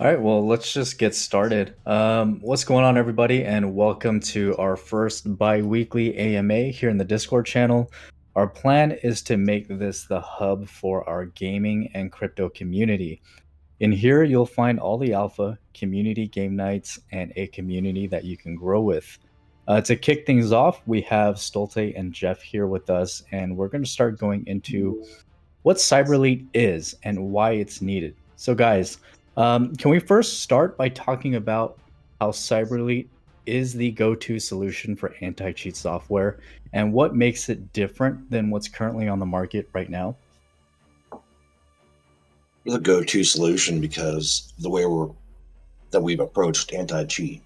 All right, well, let's just get started. What's going on, everybody, and welcome to our first bi-weekly AMA here in the Discord channel. Our plan is to make this the hub for our gaming and crypto community. In here, you'll find all the alpha, community game nights, and a community that you can grow with. To kick things off, we have Stolte and Jeff here with us, and we're going to start going into what Cyberlete is and why it's needed. So, guys, can we first start by talking about how Cyberlete is the go-to solution for anti-cheat software and what makes it different than what's currently on the market right now? The go-to solution because the way we've approached anti-cheat,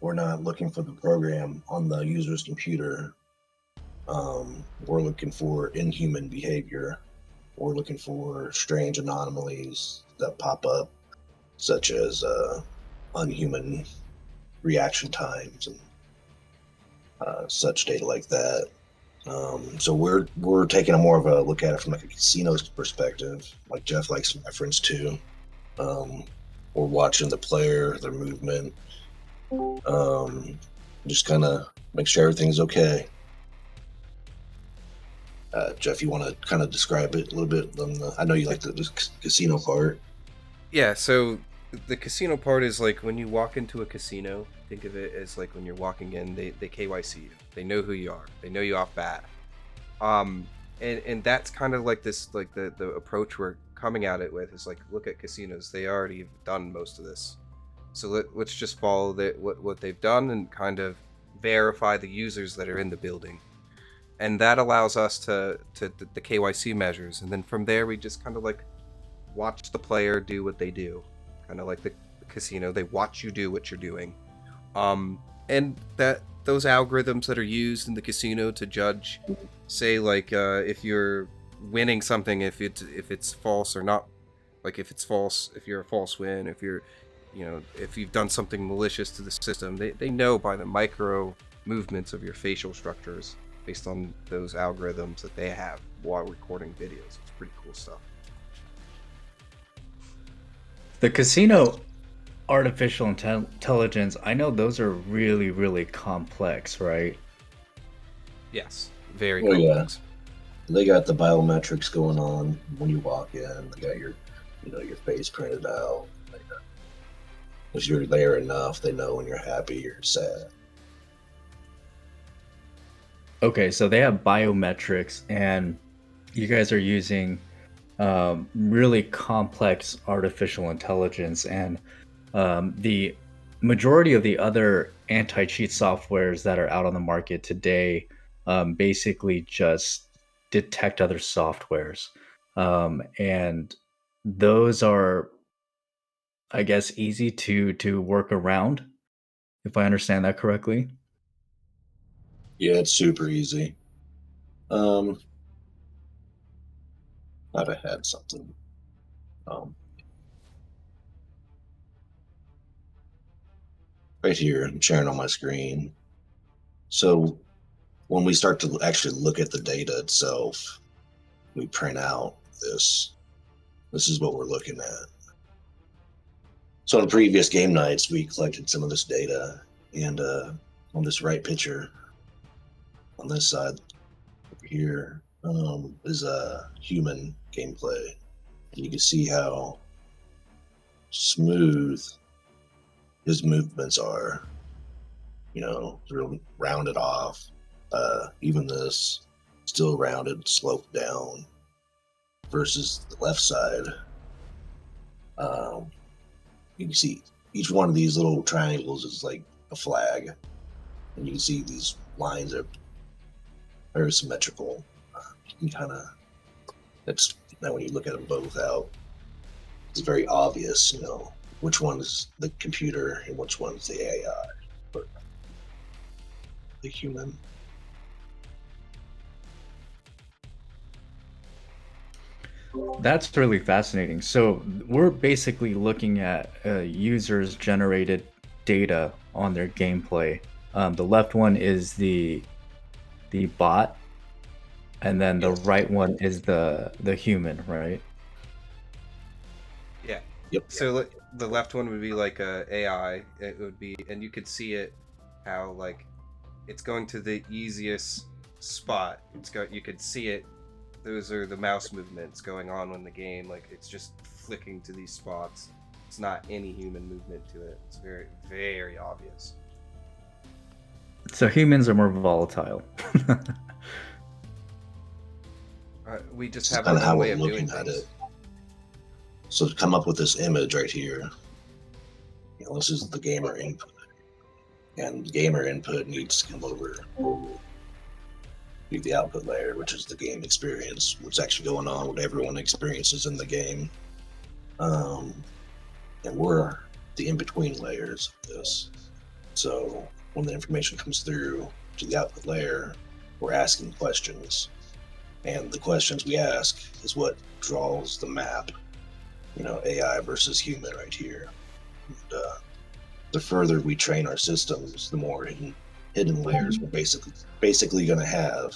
we're not looking for the program on the user's computer. We're looking for inhuman behavior. We're looking for strange anomalies that pop up, such as unhuman reaction times and such data like that. So we're taking a more of a look at it from like a casino's perspective, like Jeff likes to reference to. We're watching the player, their movement, just kind of make sure everything's okay. Jeff, you want to kind of describe it a little bit? I know you like the casino part. Yeah, so the casino part is like when you walk into a casino, think of it as like when you're walking in, they KYC you. They know who you are. They know you off bat. And that's kind of like this, like the approach we're coming at it with is like, look at casinos. They already have done most of this. So let's just follow what they've done and kind of verify the users that are in the building. And that allows us to the KYC measures. And then from there, we just kind of like watch the player do what they do. Kind of like the casino. They watch you do what you're doing. And that those algorithms that are used in the casino to judge, say like if you're winning something, if it's false or not, like if it's false, if you're a false win, if you're, if you've done something malicious to the system, they know by the micro movements of your facial structures based on those algorithms that they have while recording videos. It's pretty cool stuff. The casino artificial intelligence, I know those are really, really complex, right? Yes, very Oh yeah, complex. they got the biometrics going on when you walk in. They got your face printed out. If you're there enough, they know when you're happy or sad. Okay, so they have biometrics, and you guys are using really complex artificial intelligence, and the majority of the other anti-cheat softwares that are out on the market today basically just detect other softwares, and those are, I guess, easy to work around, if I understand that correctly. Yeah, it's super easy. Um, Thought I had something. Um, right here, I'm sharing on my screen. So when we start to actually look at the data itself, we print out this. This is what we're looking at. So in previous game nights, we collected some of this data, and on this right picture, on this side over here, is a human gameplay. And you can see how smooth his movements are. Real rounded off. Even this still rounded, sloped down, versus the left side. You can see each one of these little triangles is like a flag, and you can see these lines are very symmetrical. You can kind of, that's now when you look at them both out, it's very obvious, which one is the computer and which one's the AI, or the human. That's really fascinating. So we're basically looking at users generated data on their gameplay. The left one is the bot, and then the Yes. right one is the human, right? Yeah. Yep. So the left one would be like a AI. It would be, and you could see it how like it's going to the easiest spot. You could see it. Those are the mouse movements going on in the game. Like it's just flicking to these spots. It's not any human movement to it. It's very, very obvious. So humans are more volatile. We just This is have kind our of own how way we're of doing looking at things. it. So to come up with this image right here, this is the gamer input, and gamer input needs to come over to the output layer, which is the game experience, what's actually going on, what everyone experiences in the game. And we're the in-between layers of this. So when the information comes through to the output layer, we're asking questions. And the questions we ask is what draws the map, AI versus human right here. And, the further we train our systems, the more hidden layers we're basically going to have.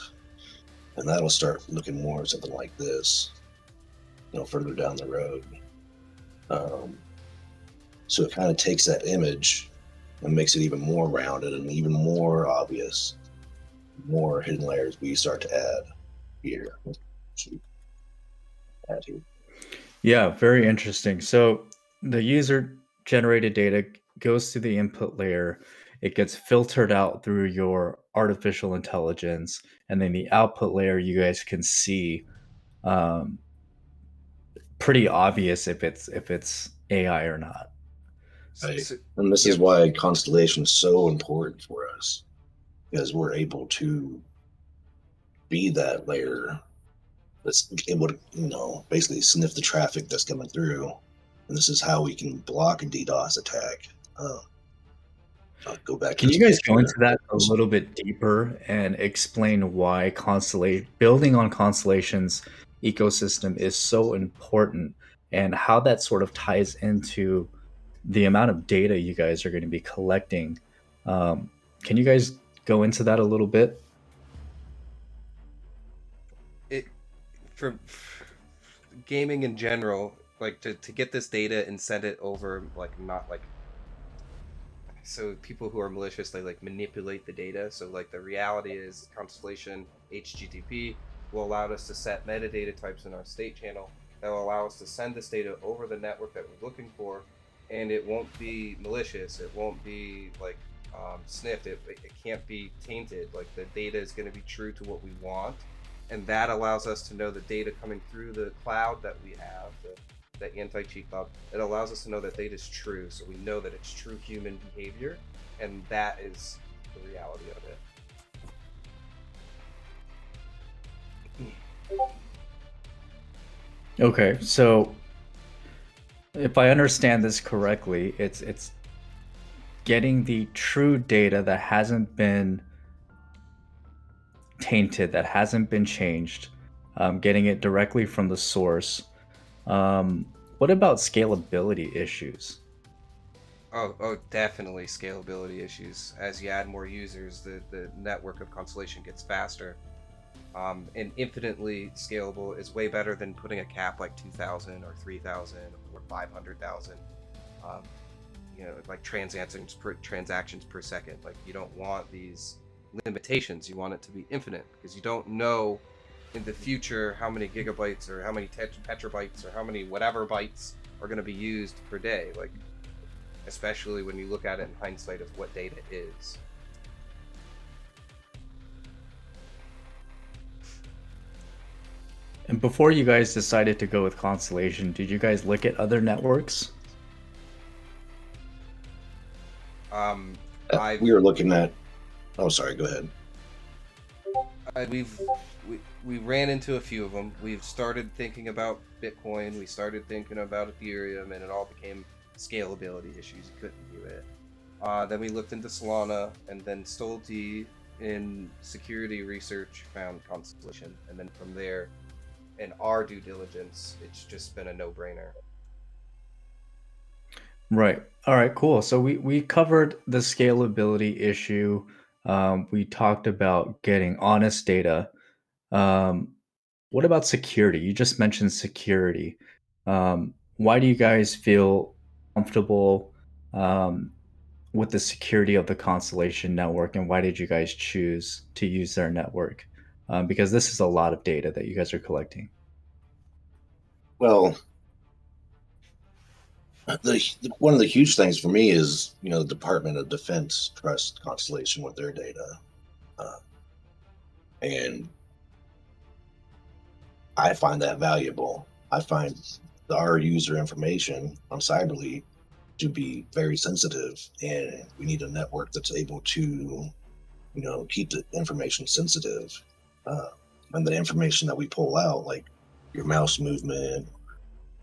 And that'll start looking more something like this, further down the road. So it kind of takes that image and makes it even more rounded and even more obvious. More hidden layers we start to add here. Add here. Yeah, very interesting. So the user generated data goes to the input layer, it gets filtered out through your artificial intelligence, and then the output layer you guys can see um, pretty obvious if it's AI or not. Right. So, And this is yep. why constellation is so important for us, because we're able to be that layer that's able to, basically sniff the traffic that's coming through. And this is how we can block a DDoS attack. I'll go back to Can this you guys go picture. into that a little bit deeper and explain why building on Constellation's ecosystem is so important and how that sort of ties into the amount of data you guys are going to be collecting? Can you guys go into that a little bit? It for gaming in general, like to get this data and send it over, like not like so people who are malicious, they like manipulate the data. So like the reality is Constellation HTTP will allow us to set metadata types in our state channel that will allow us to send this data over the network that we're looking for, and it won't be malicious. It won't be like sniffed. It can't be tainted. Like the data is going to be true to what we want, and that allows us to know the data coming through the cloud that we have, the anti-cheat cloud. It allows us to know that data is true, so we know that it's true human behavior, and that is the reality of it. Okay, so if I understand this correctly, it's getting the true data that hasn't been tainted, that hasn't been changed, getting it directly from the source. What about scalability issues? Oh, definitely scalability issues. As you add more users, the network of Constellation gets faster. And infinitely scalable is way better than putting a cap like 2,000 or 3,000 or 500,000. Um, like transactions per second. Like you don't want these limitations. You want it to be infinite because you don't know in the future how many gigabytes or how many petabytes or how many whatever bytes are going to be used per day. Like especially when you look at it in hindsight of what data is. And before you guys decided to go with Constellation, did you guys look at other networks? We were looking at. Oh, sorry. Go ahead. We ran into a few of them. We've started thinking about Bitcoin. We started thinking about Ethereum, and it all became scalability issues. You couldn't do it. Then we looked into Solana, and then Stolte in security research found Constellation, and then from there, in our due diligence, it's just been a no-brainer. Right. All right, cool. So we covered the scalability issue. We talked about getting honest data. Um, what about security? You just mentioned security. Why do you guys feel comfortable with the security of the Constellation network, and why did you guys choose to use their network? Because this is a lot of data that you guys are collecting. Well, one of the huge things for me is, the Department of Defense trusts Constellation with their data, and I find that valuable. I find our user information on Cyberlete to be very sensitive, and we need a network that's able to, keep the information sensitive. And the information that we pull out, like your mouse movement,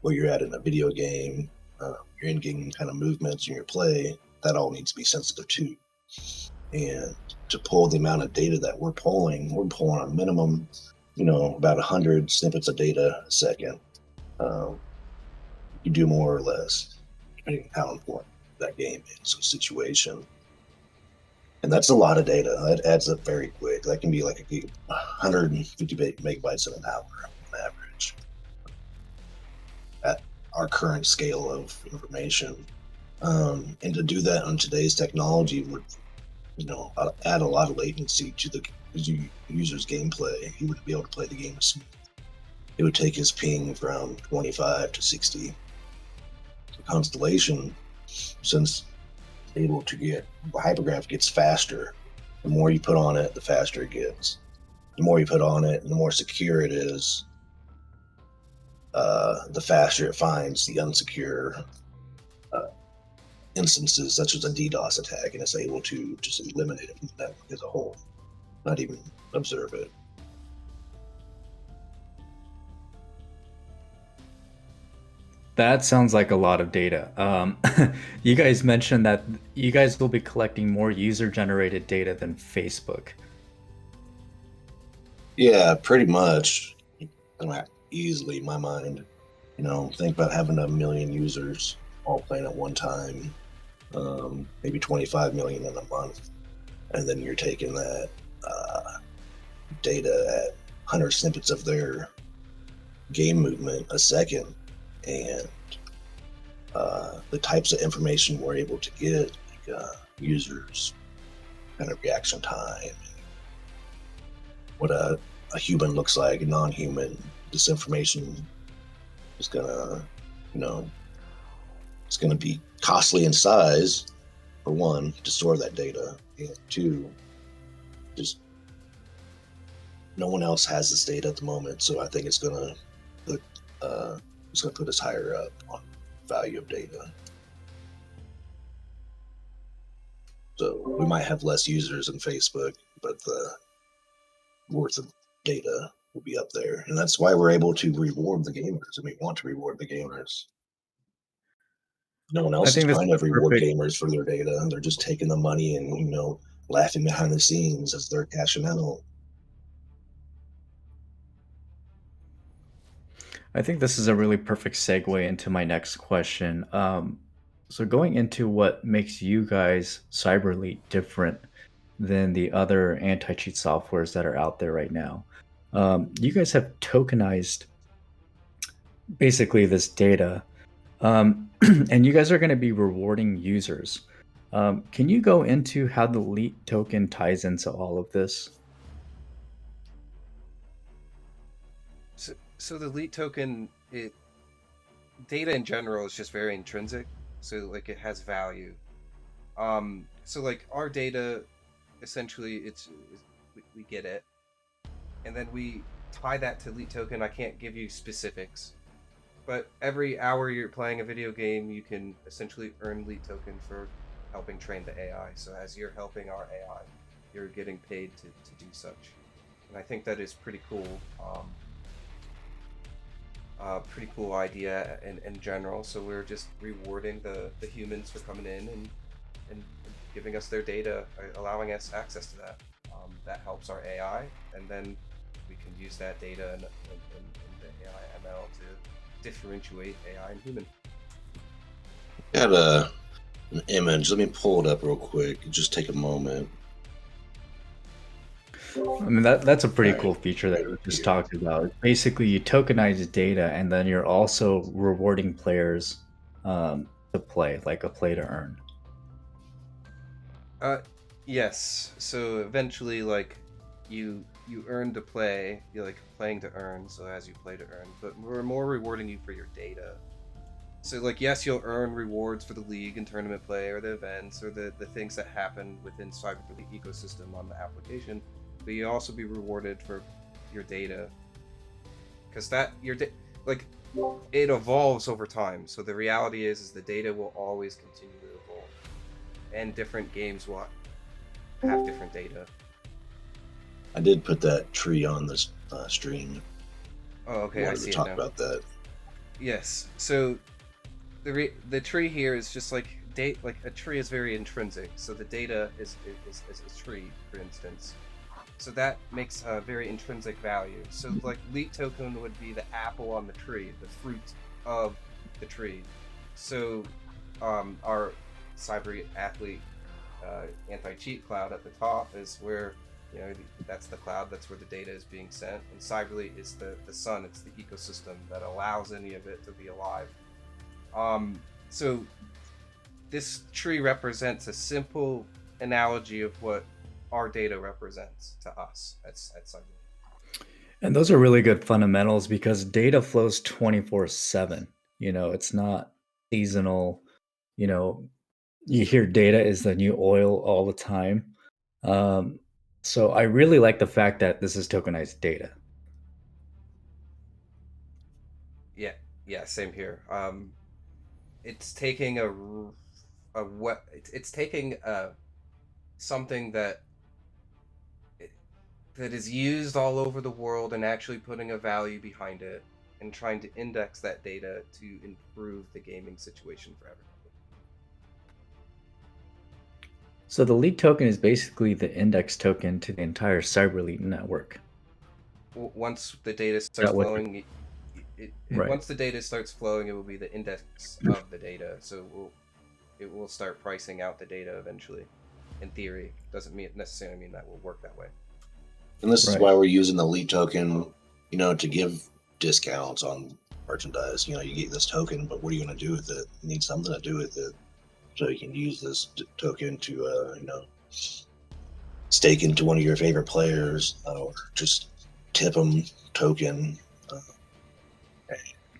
where you're at in a video game, your in-game kind of movements in your play, that all needs to be sensitive too. And to pull the amount of data that we're pulling a minimum, about 100 snippets of data a second. You do more or less, depending on how important that game is, a situation. And that's a lot of data. That adds up very quick. That can be like 150 megabytes in an hour on average at our current scale of information. And to do that on today's technology would, add a lot of latency to the user's gameplay. He wouldn't be able to play the game smooth. It would take his ping from 25 to 60. The Constellation, since able to get hypergraph gets faster. The more you put on it, the faster it gets. The more you put on it, and the more secure it is, the faster it finds the unsecure instances, such as a DDoS attack, and it's able to just eliminate it from the network as a whole, not even observe it. That sounds like a lot of data. You guys mentioned that you guys will be collecting more user-generated data than Facebook. Yeah, pretty much. Easily, in my mind. Think about having 1 million users all playing at one time, maybe 25 million in a month, and then you're taking that data at 100 snippets of their game movement a second, and the types of information we're able to get, like users' kind of reaction time, what a human looks like, a non-human. This information is gonna, it's gonna be costly in size, for one, to store that data, and two, just no one else has this data at the moment, so I think it's gonna put us higher up on value of data. So we might have less users in Facebook, but the worth of data will be up there, and that's why we're able to reward the gamers, and we want to reward the gamers. No one I else is think this trying is to a reward perfect. gamers for their data. They're just taking the money and laughing behind the scenes as they're cashing out. I think this is a really perfect segue into my next question. So going into what makes you guys Cyberlete different than the other anti-cheat softwares that are out there right now. You guys have tokenized basically this data, and you guys are going to be rewarding users. Can you go into how the LEET token ties into all of this? So the LEET token, data in general is just very intrinsic. So like it has value. So like our data, essentially, we get it, and then we tie that to LEET token. I can't give you specifics, but every hour you're playing a video game, you can essentially earn LEET token for helping train the AI. So as you're helping our AI, you're getting paid to do such. And I think that is pretty cool. Pretty cool idea in general. So we're just rewarding the humans for coming in and giving us their data, allowing us access to that. That helps our AI, and then we can use that data in the AI ML to differentiate AI and human. Got an image. Let me pull it up real quick. Just take a moment. I mean, that's a pretty cool feature that you just talked about. Basically, you tokenize data, and then you're also rewarding players to play, like a play to earn? Yes. So eventually, like, you earn to play. You're like playing to earn. So as you play to earn, but we're more rewarding you for your data. So like, yes, you'll earn rewards for the league and tournament play, or the events, or the things that happen within Cyberlete ecosystem on the application. But you also be rewarded for your data, because like, it evolves over time. So the reality is the data will always continue to evolve, and different games will have different data. I did put that tree on this stream. Oh, okay, I Wanted see to it talk now. about that. Yes. So the tree here is just like like a tree is very intrinsic. So the data is a tree, for instance. So that makes a very intrinsic value. So like LEET token would be the apple on the tree, the fruit of the tree. So our cyber athlete anti-cheat cloud at the top is where, you know, that's the cloud, that's where the data is being sent, and Cyberlete is the sun, it's the ecosystem that allows any of it to be alive. So this tree represents a simple analogy of what our data represents to us at Cyberlete. And those are really good fundamentals because data flows 24/7. It's not seasonal. You know, you hear data is the new oil all the time. Um, so I really like the fact that this is tokenized data. Yeah, yeah, same here. It's taking it's taking something that is used all over the world and actually putting a value behind it and trying to index that data to improve the gaming situation for everybody. So the lead token is basically the index token to the entire Cyberlete network. Once the data starts That what? flowing, Right. once the data starts flowing, it will be the index of the data. So it will start pricing out the data eventually. In theory, doesn't necessarily mean that will work that way. And this is Right. why we're using the LEET token, to give discounts on merchandise. You get this token, but what are you going to do with it? You need something to do with it. So you can use this token to, stake into one of your favorite players, or just tip them token.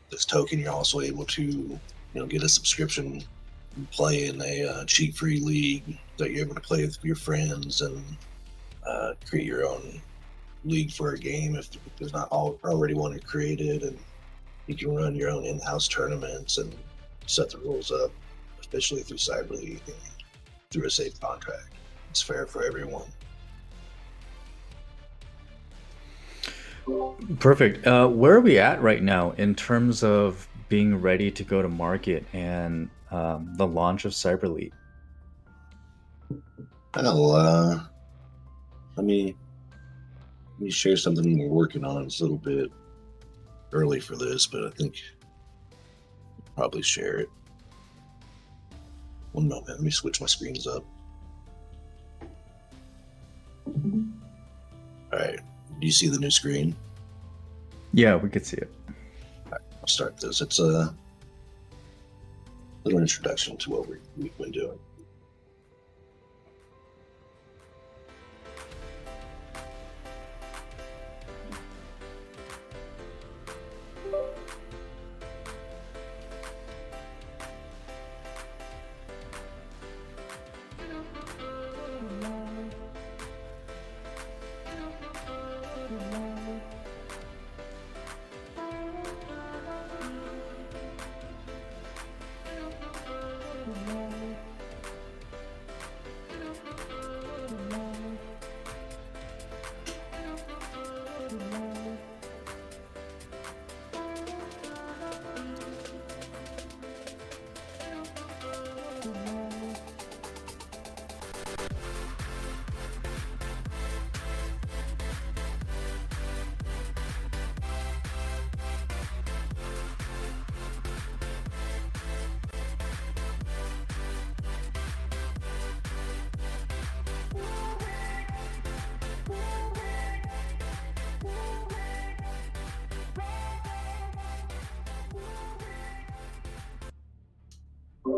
This token, you're also able to, get a subscription and play in a cheat-free league that you're able to play with your friends and create your own league for a game if there's not already one created, and you can run your own in-house tournaments and set the rules up officially through Cyberlete through a safe contract. It's fair for everyone. Perfect. Where are we at right now in terms of being ready to go to market and the launch of Cyberlete? Well, let me share something we're working on. It's a little bit early for this, but I think I'll probably share it. One moment. Let me switch my screens up. All right. Do you see the new screen? Yeah, we could see it. I'll start this. It's a little introduction to what we've been doing.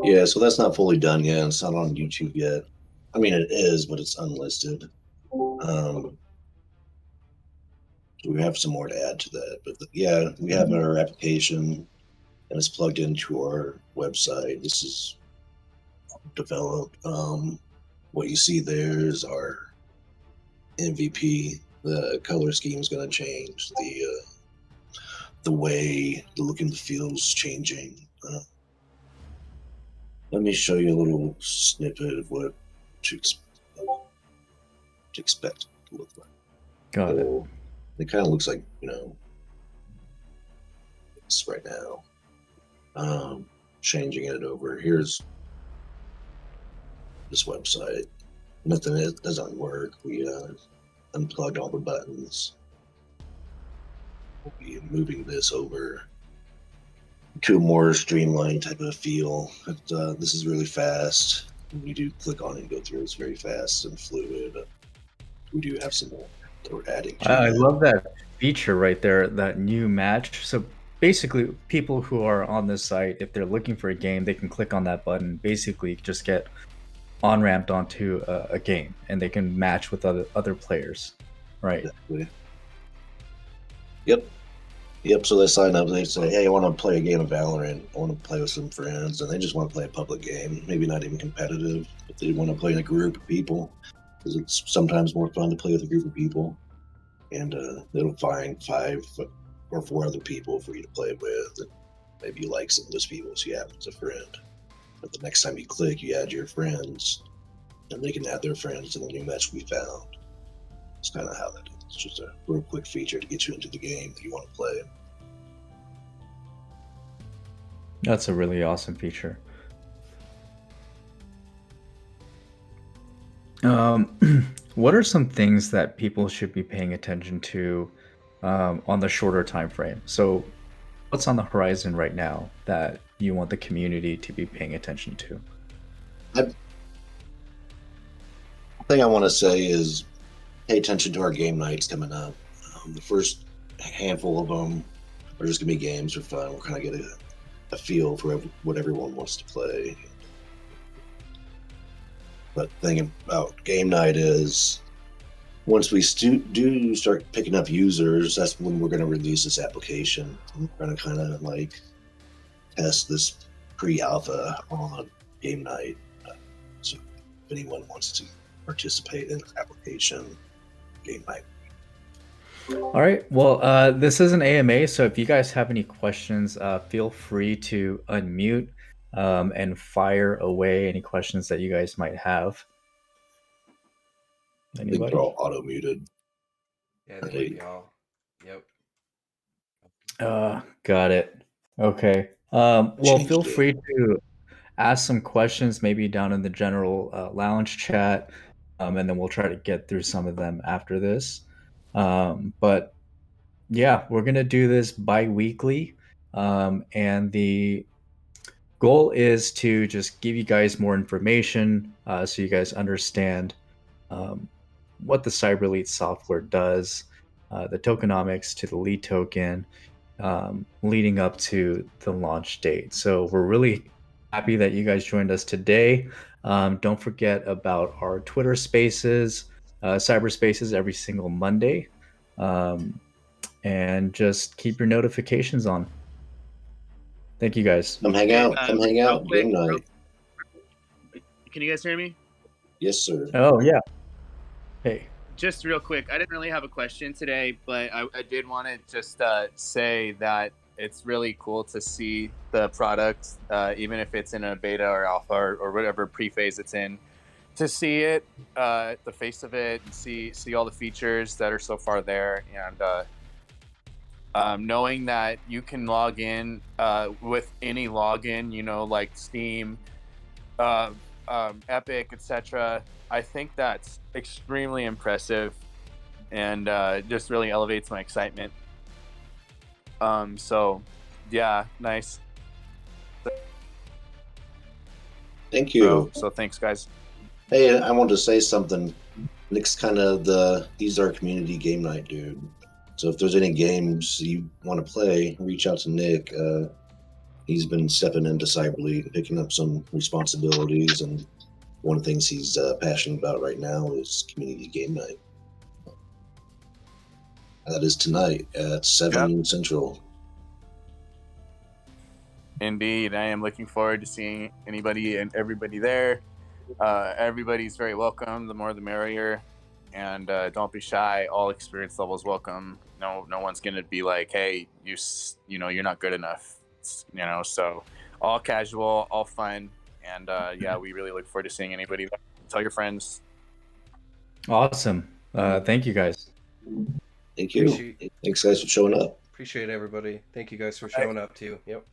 Yeah, so that's not fully done yet. It's not on YouTube yet. I mean, it is, but it's unlisted. We have some more to add to that, but yeah, we have our application and it's plugged into our website. This is developed. What you see there is our MVP. The color scheme is going to change. The way the look and the feel is changing. Let me show you a little snippet of what to expect to look like. Got it. So it kind of looks like, it's right now. Changing it over. Here's this website. Nothing, it doesn't work. We unplugged all the buttons. We'll be moving this over to a more streamlined type of feel. This is really fast. When you do click on it and go through, it's very fast and fluid. We do have some more that we're adding to I that. love that feature right there, that new match. So basically, people who are on this site, if they're looking for a game, they can click on that button, basically just get on ramped onto a game, and they can match with other players, right? Exactly. Yep. So they sign up. They say, "Hey, I want to play a game of Valorant. I want to play with some friends," and they just want to play a public game. Maybe not even competitive, but they want to play in a group of people because it's sometimes more fun to play with a group of people. And it'll find 5 or 4 other people for you to play with. And maybe you like some of those people, so you add them as a friend. But the next time you click, you add your friends, and they can add their friends to the new match we found. It's kind of how that is. It's just a real quick feature to get you into the game that you want to play. That's a really awesome feature. What are some things that people should be paying attention to on the shorter time frame? So, what's on the horizon right now that you want the community to be paying attention to? The thing I want to say is pay attention to our game nights coming up. The first handful of them are just going to be games for fun. We'll kind of get a feel for what everyone wants to play. But the thing about game night is once we do start picking up users, that's when we're going to release this application. We're going to kind of like test this pre-alpha on game night. So if anyone wants to participate in the application, game night. All right. Well, this is an AMA, so if you guys have any questions, feel free to unmute and fire away any questions that you guys might have. I think Anybody? they're all auto muted. Yeah, they might be all. Yep. Got it. Okay. Well, Changed feel it. free to ask some questions maybe down in the general lounge chat, and then we'll try to get through some of them after this. But yeah, we're gonna do this bi-weekly, and the goal is to just give you guys more information so you guys understand what the Cyberlete software does, the tokenomics to the LEET token, leading up to the launch date. So we're really happy that you guys joined us today. Don't forget about our Twitter Spaces, Cyberspaces every single Monday, and just keep your notifications on. Thank you guys. Come hang out. Come hang real out. quick, Game night. Can you guys hear me? Yes, sir. Oh yeah. Hey. Just real quick, I didn't really have a question today, but I did want to just say that it's really cool to see the product, even if it's in a beta or alpha or whatever pre-phase it's in, to see it, the face of it, and see all the features that are so far there, and knowing that you can log in with any login, like Steam, Epic, etc. I think that's extremely impressive and just really elevates my excitement. So yeah, nice. Thank you. So thanks, guys. Hey, I wanted to say something. Nick's kind of he's our community game night dude. So if there's any games you want to play, reach out to Nick. he's been stepping into Cyberlete and picking up some responsibilities. And one of the things he's passionate about right now is community game night. That is tonight at 7 Central. Indeed, I am looking forward to seeing anybody and everybody there. Everybody's very welcome. The more, the merrier. And don't be shy. All experience levels welcome. No one's gonna be like, "Hey, you're not good enough." So all casual, all fun, and yeah, we really look forward to seeing anybody. Tell your friends. Awesome. Thank you guys. Thank you. Thanks, guys, for showing up. Appreciate everybody. Thank you guys for showing up too. Yep.